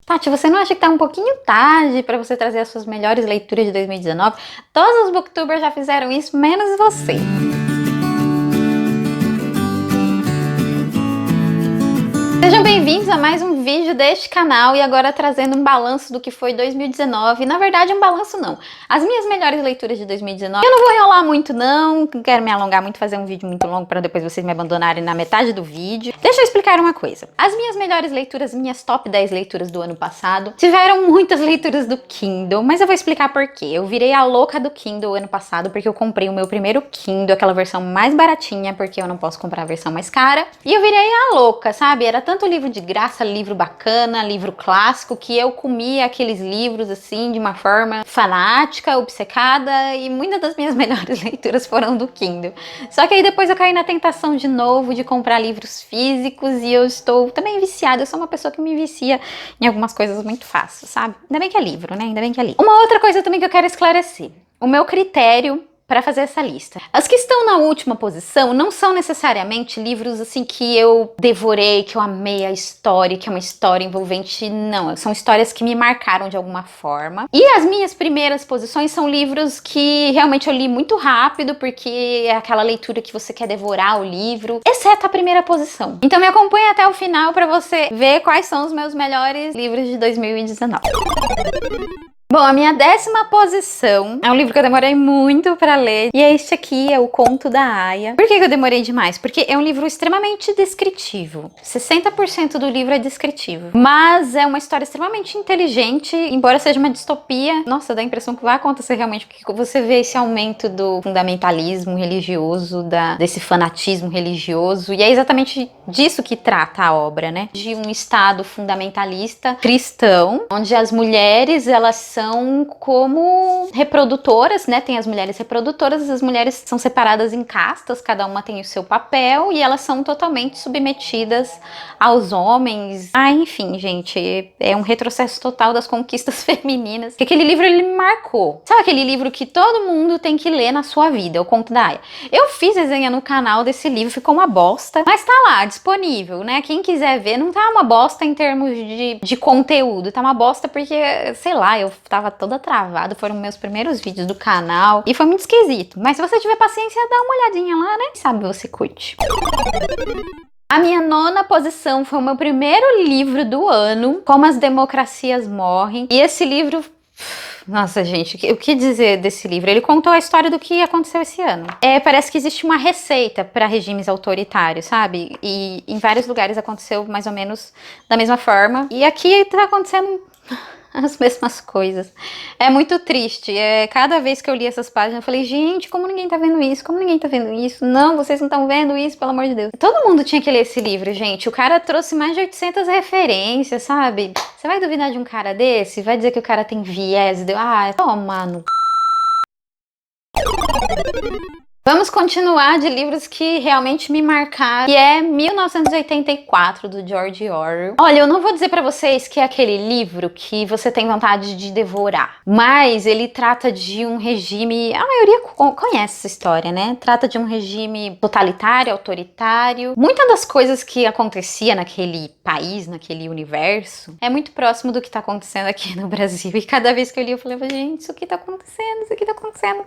Tati, você não acha que tá um pouquinho tarde pra você trazer as suas melhores leituras de 2019? Todos os booktubers já fizeram isso, menos você. Sejam bem-vindos a mais um vídeo deste canal e agora trazendo um balanço do que foi 2019. Na verdade, um balanço não. As minhas melhores leituras de 2019. Eu não vou enrolar muito não quero me alongar muito, fazer um vídeo muito longo para depois vocês me abandonarem na metade do vídeo. Deixa eu explicar uma coisa. As minhas melhores leituras, minhas top 10 leituras do ano passado, tiveram muitas leituras do Kindle, mas eu vou explicar por quê. Eu virei a louca do Kindle ano passado porque eu comprei o meu primeiro Kindle, aquela versão mais baratinha, porque eu não posso comprar a versão mais cara. E eu virei a louca, sabe? Era tanto livro de graça, livro bacana, livro clássico, que eu comia aqueles livros assim de uma forma fanática, obcecada, e muitas das minhas melhores leituras foram do Kindle. Só que aí depois eu caí na tentação de novo de comprar livros físicos e eu estou também viciada. Eu sou uma pessoa que me vicia em algumas coisas muito fácil, sabe? Ainda bem que é livro, né? Ainda bem que é livro. Uma outra coisa também que eu quero esclarecer. O meu critério para fazer essa lista. As que estão na última posição não são necessariamente livros assim que eu devorei, que eu amei a história, que é uma história envolvente, não. São histórias que me marcaram de alguma forma. E as minhas primeiras posições são livros que realmente eu li muito rápido, porque é aquela leitura que você quer devorar o livro, exceto a primeira posição. Então me acompanhe até o final para você ver quais são os meus melhores livros de 2019. Bom, a minha 10ª posição é um livro que eu demorei muito pra ler, e este aqui é O Conto da Aia. Por que eu demorei demais? Porque é um livro extremamente descritivo. 60% do livro é descritivo, mas é uma história extremamente inteligente, embora seja uma distopia. Nossa, dá a impressão que vai acontecer realmente, porque você vê esse aumento do fundamentalismo religioso, desse fanatismo religioso, e é exatamente disso que trata a obra, né? De um estado fundamentalista cristão, onde as mulheres, elas são como reprodutoras, né? Tem as mulheres reprodutoras, as mulheres são separadas em castas, cada uma tem o seu papel e elas são totalmente submetidas aos homens. Enfim, gente, é um retrocesso total das conquistas femininas. Porque aquele livro, ele me marcou. Sabe aquele livro que todo mundo tem que ler na sua vida, O Conto da Aia? Eu fiz resenha no canal desse livro, ficou uma bosta, mas tá lá, disponível, né? Quem quiser ver, não tá uma bosta em termos de conteúdo, tá uma bosta porque, sei lá, eu tava toda travada, foram meus primeiros vídeos do canal e foi muito esquisito. Mas se você tiver paciência, dá uma olhadinha lá, né? Quem sabe você curte. A minha 9ª posição foi o meu primeiro livro do ano, Como as Democracias Morrem. E esse livro... Nossa, gente, o que dizer desse livro? Ele contou a história do que aconteceu esse ano. Parece que existe uma receita para regimes autoritários, sabe? E em vários lugares aconteceu mais ou menos da mesma forma. E aqui tá acontecendo as mesmas coisas. É muito triste. Cada vez que eu li essas páginas, eu falei, gente, como ninguém tá vendo isso? Como ninguém tá vendo isso? Não, vocês não estão vendo isso, pelo amor de Deus. Todo mundo tinha que ler esse livro, gente. O cara trouxe mais de 800 referências, sabe? Você vai duvidar de um cara desse? Vai dizer que o cara tem viés? Toma no... Vamos continuar de livros que realmente me marcaram, que é 1984, do George Orwell. Olha, eu não vou dizer pra vocês que é aquele livro que você tem vontade de devorar, mas ele trata de um regime, a maioria conhece essa história, né? Trata de um regime totalitário, autoritário. Muitas das coisas que acontecia naquele país, naquele universo, é muito próximo do que tá acontecendo aqui no Brasil. E cada vez que eu li, eu falei, gente, isso aqui tá acontecendo, isso aqui tá acontecendo.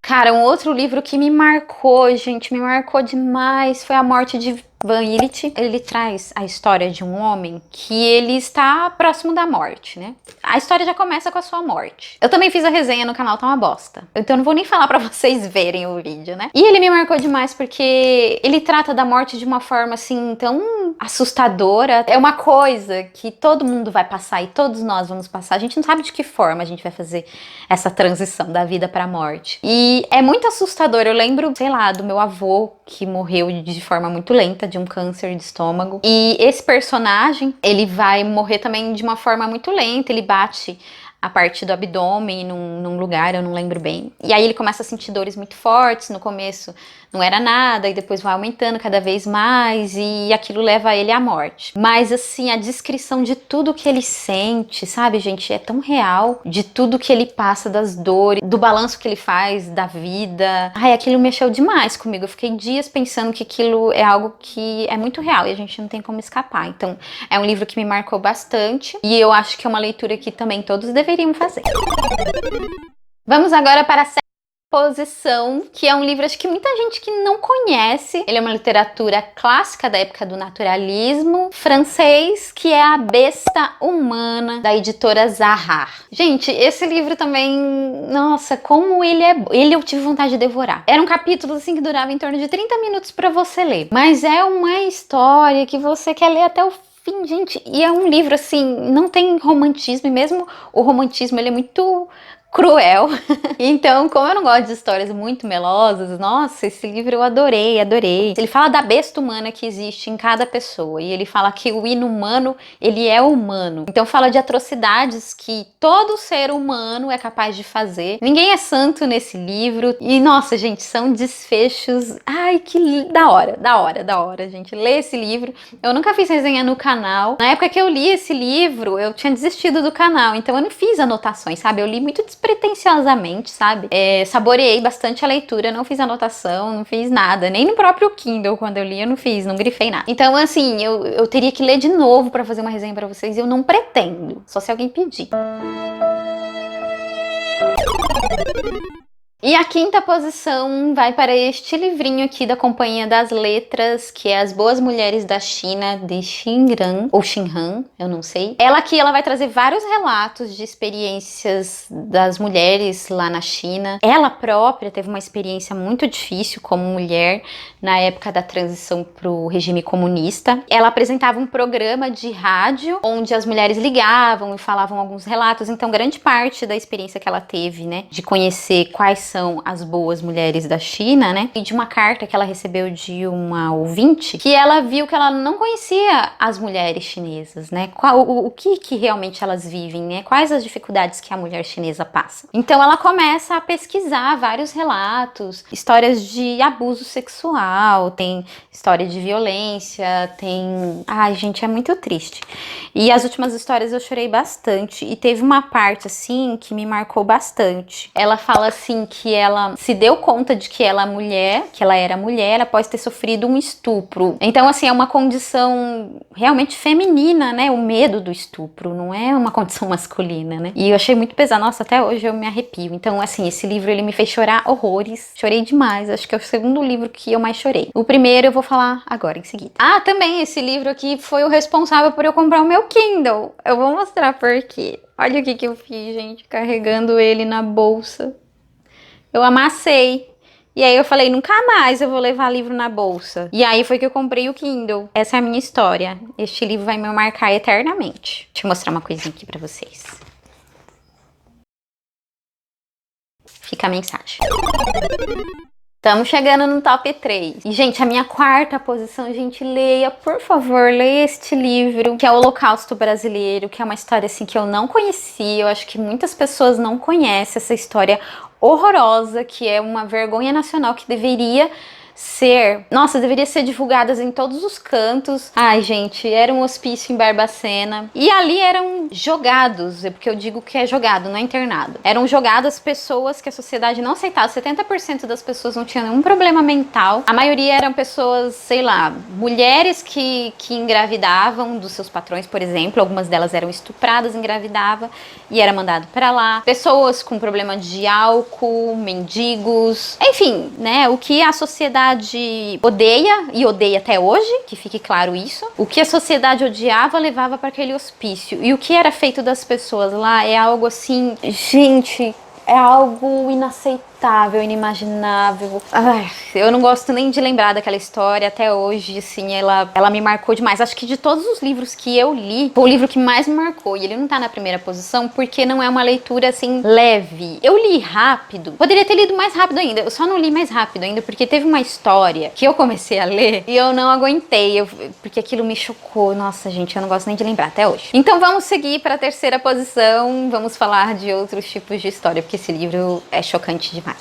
Cara, um outro livro que me marcou, gente, me marcou demais, foi A Morte de Van Illich. Ele traz a história de um homem que ele está próximo da morte, né? A história já começa com a sua morte. Eu também fiz a resenha no canal, tá uma bosta. Então eu não vou nem falar pra vocês verem o vídeo, né? E ele me marcou demais porque ele trata da morte de uma forma, assim, tão assustadora. É uma coisa que todo mundo vai passar e todos nós vamos passar. A gente não sabe de que forma a gente vai fazer essa transição da vida pra morte. E é muito assustador. Eu lembro, sei lá, do meu avô que morreu de forma muito lenta, de um câncer de estômago. E esse personagem, ele vai morrer também de uma forma muito lenta, ele bate a parte do abdômen num lugar, eu não lembro bem. E aí ele começa a sentir dores muito fortes, no começo não era nada, e depois vai aumentando cada vez mais, e aquilo leva ele à morte. Mas assim, a descrição de tudo que ele sente, sabe, gente, é tão real, de tudo que ele passa, das dores, do balanço que ele faz da vida. Ai, aquilo mexeu demais comigo. Eu fiquei dias pensando que aquilo é algo que é muito real e a gente não tem como escapar. Então, é um livro que me marcou bastante e eu acho que é uma leitura que também todos deveriam fazer. Vamos agora para a Posição, que é um livro acho que muita gente que não conhece. Ele é uma literatura clássica da época do naturalismo francês, que é A Besta Humana, da editora Zahar. Gente, esse livro também, nossa, como ele é... Ele eu tive vontade de devorar. Eram capítulos assim que duravam em torno de 30 minutos para você ler. Mas é uma história que você quer ler até o fim, gente. E é um livro assim, não tem romantismo, e mesmo o romantismo ele é muito cruel. Então, como eu não gosto de histórias muito melosas, nossa, esse livro eu adorei, adorei. Ele fala da besta humana que existe em cada pessoa, e ele fala que o inumano, ele é humano. Então fala de atrocidades que todo ser humano é capaz de fazer. Ninguém é santo nesse livro. E nossa, gente, são desfechos, ai, que da hora, da hora, da hora, gente. Lê esse livro. Eu nunca fiz resenha no canal. Na época que eu li esse livro, eu tinha desistido do canal, então eu não fiz anotações, sabe? Eu li muito despretensiosamente, sabe? Saboreei bastante a leitura, não fiz anotação, não fiz nada. Nem no próprio Kindle, quando eu li, eu não fiz, não grifei nada. Então, assim, eu teria que ler de novo pra fazer uma resenha pra vocês e eu não pretendo. Só se alguém pedir. E a quinta posição vai para este livrinho aqui da Companhia das Letras, que é As Boas Mulheres da China, de Xinran, ou Xinhan, eu não sei. Ela aqui, ela vai trazer vários relatos de experiências das mulheres lá na China. Ela própria teve uma experiência muito difícil como mulher na época da transição para o regime comunista. Ela apresentava um programa de rádio, onde as mulheres ligavam e falavam alguns relatos. Então, grande parte da experiência que ela teve, né, de conhecer quais são as boas mulheres da China, né? E de uma carta que ela recebeu de uma ouvinte, que ela viu que ela não conhecia as mulheres chinesas, né? O que realmente elas vivem, né? Quais as dificuldades que a mulher chinesa passa. Então ela começa a pesquisar vários relatos, histórias de abuso sexual, tem história de violência, tem... Ai, gente, é muito triste. E as últimas histórias eu chorei bastante, e teve uma parte, assim, que me marcou bastante. Ela fala, assim, que ela se deu conta de que ela era mulher após ter sofrido um estupro. Então, assim, é uma condição realmente feminina, né? O medo do estupro, não é uma condição masculina, né? E eu achei muito pesado. Nossa, até hoje eu me arrepio. Então, assim, esse livro, ele me fez chorar horrores. Chorei demais. Acho que é o segundo livro que eu mais chorei. O primeiro eu vou falar agora, em seguida. Ah, também esse livro aqui foi o responsável por eu comprar o meu Kindle. Eu vou mostrar por quê. Olha o que eu fiz, gente, carregando ele na bolsa. Eu amassei. E aí eu falei, nunca mais eu vou levar livro na bolsa. E aí foi que eu comprei o Kindle. Essa é a minha história. Este livro vai me marcar eternamente. Deixa eu mostrar uma coisinha aqui pra vocês. Fica a mensagem. Estamos chegando no top 3. E, gente, a minha quarta posição, gente, leia, por favor, leia este livro, que é o Holocausto Brasileiro, que é uma história, assim, que eu não conhecia. Eu acho que muitas pessoas não conhecem essa história horrorosa, que é uma vergonha nacional, que deveria ser... Nossa, deveria ser divulgadas em todos os cantos. Ai, gente, era um hospício em Barbacena. E ali eram jogados, é porque eu digo que é jogado, não é internado. Eram jogadas pessoas que a sociedade não aceitava. 70% das pessoas não tinham nenhum problema mental. A maioria eram pessoas, sei lá, mulheres que engravidavam dos seus patrões, por exemplo. Algumas delas eram estupradas, engravidavam e era mandado pra lá. Pessoas com problema de álcool, mendigos, enfim, né? O que a sociedade odeia, e odeia até hoje, que fique claro isso. O que a sociedade odiava, levava para aquele hospício. E o que era feito das pessoas lá é algo assim... Gente, é algo inaceitável, inimaginável. Ai, eu não gosto nem de lembrar daquela história até hoje, assim, ela me marcou demais. Acho que de todos os livros que eu li, foi o livro que mais me marcou. E ele não tá na primeira posição porque não é uma leitura, assim, leve. Eu li rápido, poderia ter lido mais rápido ainda. Eu só não li mais rápido ainda porque teve uma história que eu comecei a ler e eu não aguentei, porque aquilo me chocou. Nossa, gente, eu não gosto nem de lembrar até hoje. Então vamos seguir para a terceira posição, vamos falar de outros tipos de história, porque esse livro é chocante demais.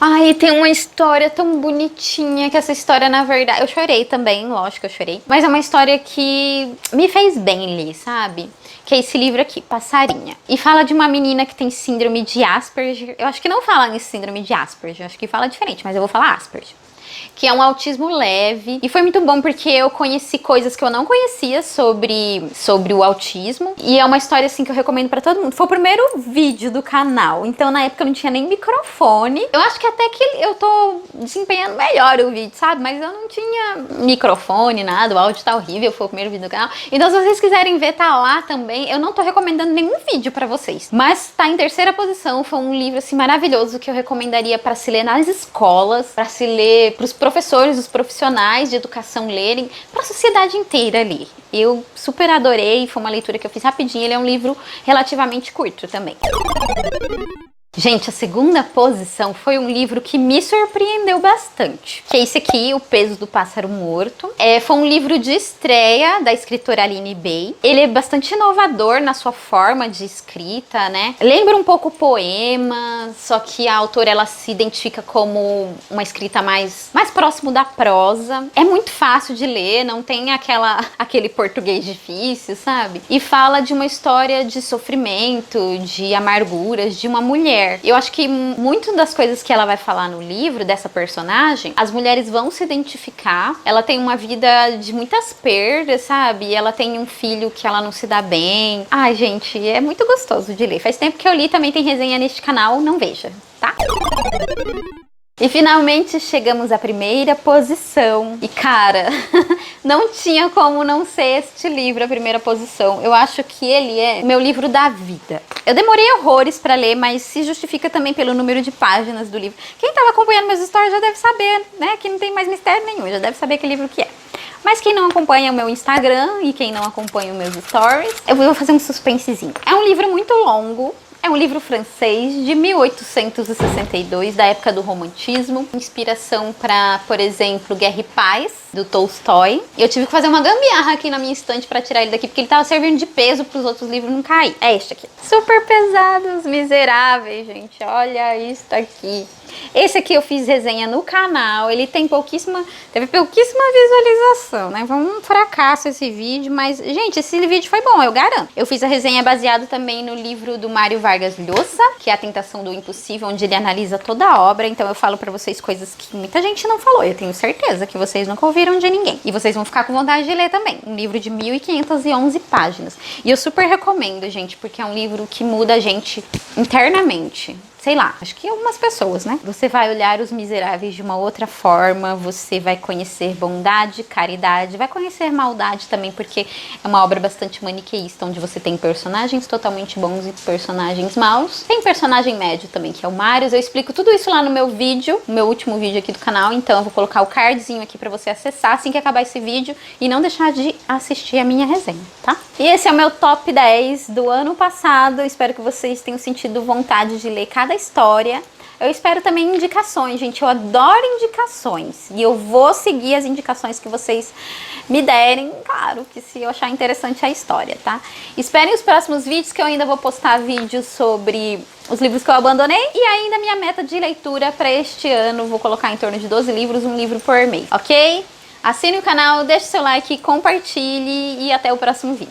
Ai, tem uma história tão bonitinha, que essa história, na verdade, eu chorei também, lógico que eu chorei, mas é uma história que me fez bem ler, sabe? Que é esse livro aqui, Passarinha. E fala de uma menina que tem síndrome de Asperger. Eu acho que não fala nesse síndrome de Asperger, eu acho que fala diferente, mas eu vou falar Asperger. Que é um autismo leve. E foi muito bom porque eu conheci coisas que eu não conhecia sobre o autismo. E é uma história assim que eu recomendo pra todo mundo. Foi o primeiro vídeo do canal, então na época eu não tinha nem microfone. Eu acho que até que eu tô desempenhando melhor o vídeo, sabe? Mas eu não tinha microfone, nada, o áudio tá horrível, foi o primeiro vídeo do canal. Então se vocês quiserem ver, tá lá também. Eu não tô recomendando nenhum vídeo pra vocês, mas tá em terceira posição. Foi um livro assim maravilhoso que eu recomendaria pra se ler nas escolas, pra se ler pros professores, os profissionais de educação lerem, para a sociedade inteira ler. Eu super adorei, foi uma leitura que eu fiz rapidinho, ele é um livro relativamente curto também. Gente, a segunda posição foi um livro que me surpreendeu bastante, que é esse aqui, O Peso do Pássaro Morto. Foi um livro de estreia da escritora Aline Bay. Ele é bastante inovador na sua forma de escrita, né? Lembra um pouco poema, só que a autora ela se identifica como uma escrita mais próximo da prosa. É muito fácil de ler, não tem aquele português difícil, sabe? E fala de uma história de sofrimento, de amarguras, de uma mulher. Eu acho que muito das coisas que ela vai falar no livro, dessa personagem, as mulheres vão se identificar. Ela tem uma vida de muitas perdas, sabe? Ela tem um filho que ela não se dá bem. Ai, gente, é muito gostoso de ler. Faz tempo que eu li, também tem resenha neste canal, não veja, tá? E finalmente chegamos à primeira posição. E cara, não tinha como não ser este livro a primeira posição. Eu acho que ele é meu livro da vida. Eu demorei horrores pra ler, mas se justifica também pelo número de páginas do livro. Quem tava acompanhando meus stories já deve saber, né? Que não tem mais mistério nenhum, já deve saber que livro que é. Mas quem não acompanha o meu Instagram e quem não acompanha os meus stories, eu vou fazer um suspensezinho. É um livro muito longo. É um livro francês de 1862, da época do romantismo. Inspiração para, por exemplo, Guerra e Paz, do Tolstói. E eu tive que fazer uma gambiarra aqui na minha estante para tirar ele daqui, porque ele tava servindo de peso para os outros livros não cair. É este aqui. Super pesados, miseráveis, gente. Olha isso aqui. Esse aqui eu fiz resenha no canal, ele teve pouquíssima visualização, né? Foi um fracasso esse vídeo, mas, gente, esse vídeo foi bom, eu garanto. Eu fiz a resenha baseado também no livro do Mário Vargas Llosa, que é A Tentação do Impossível, onde ele analisa toda a obra, então eu falo pra vocês coisas que muita gente não falou, eu tenho certeza que vocês nunca ouviram de ninguém. E vocês vão ficar com vontade de ler também, um livro de 1511 páginas. E eu super recomendo, gente, porque é um livro que muda a gente internamente. Sei lá, acho que algumas pessoas, né? Você vai olhar os miseráveis de uma outra forma, você vai conhecer bondade, caridade, vai conhecer maldade também, porque é uma obra bastante maniqueísta, onde você tem personagens totalmente bons e personagens maus. Tem personagem médio também, que é o Marius. Eu explico tudo isso lá no meu vídeo, no meu último vídeo aqui do canal, então eu vou colocar o cardzinho aqui pra você acessar assim que acabar esse vídeo e não deixar de assistir a minha resenha, tá? E esse é o meu top 10 do ano passado. Eu espero que vocês tenham sentido vontade de ler cada história. Eu espero também indicações, gente. Eu adoro indicações. E eu vou seguir as indicações que vocês me derem. Claro que se eu achar interessante a história, tá? Esperem os próximos vídeos, que eu ainda vou postar vídeos sobre os livros que eu abandonei. E ainda minha meta de leitura para este ano. Vou colocar em torno de 12 livros, um livro por mês, ok? Assine o canal, deixe seu like, compartilhe e até o próximo vídeo.